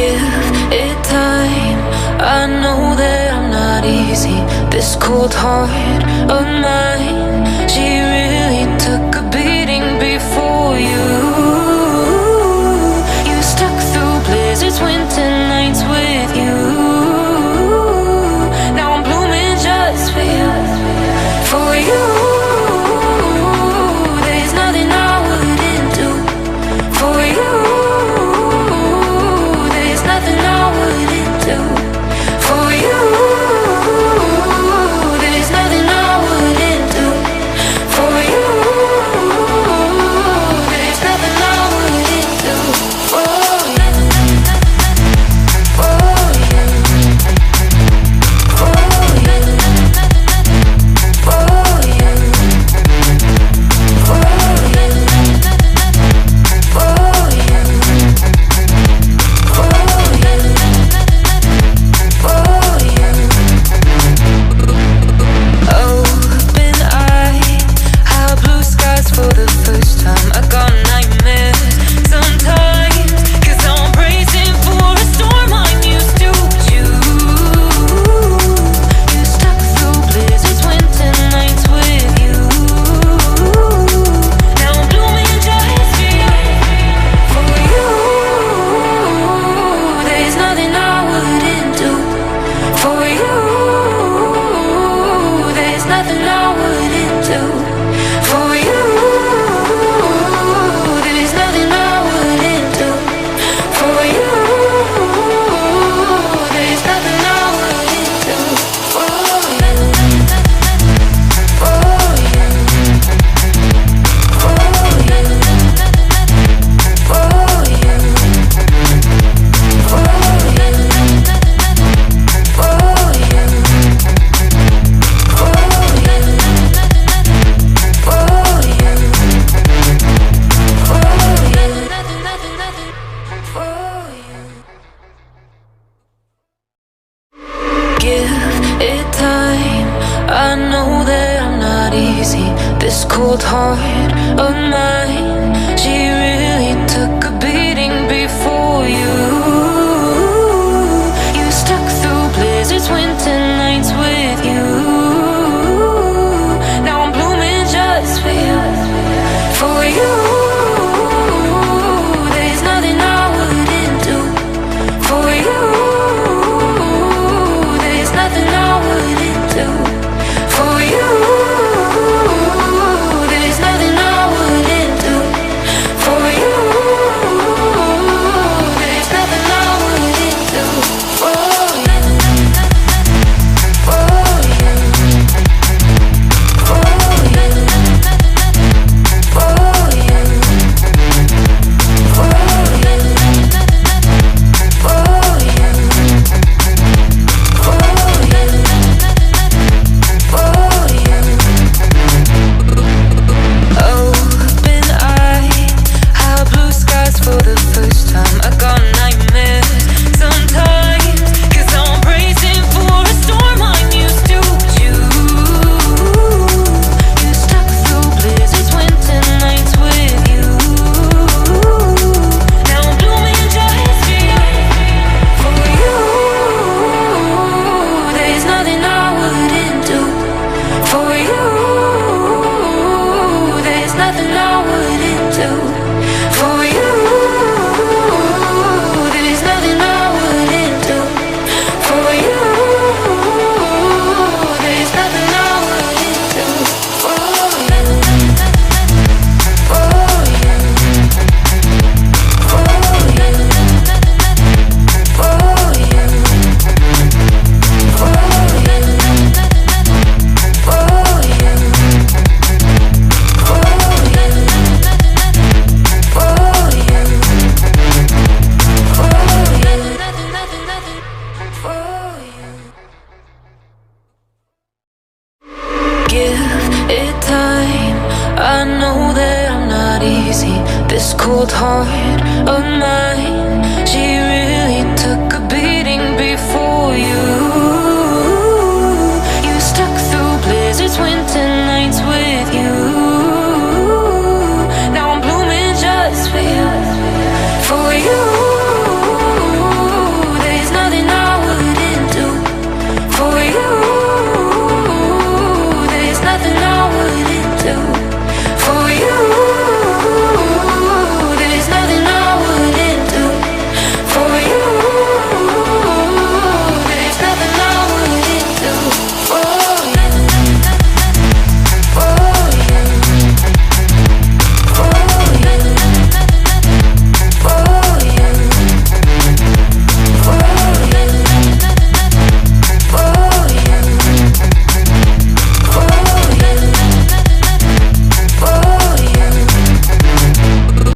Give it time. I know that I'm not easy. This cold heart of mine, she really took a beating before you. You stuck through blizzards, winter nights with you. Now I'm blooming just for you. For you, there's nothing I wouldn't do. For you, nothing I wouldn't do. For you, there's nothing I wouldn't do. For you, there's nothing I wouldn't do. For you, for you, for you, for you, for this cold heart of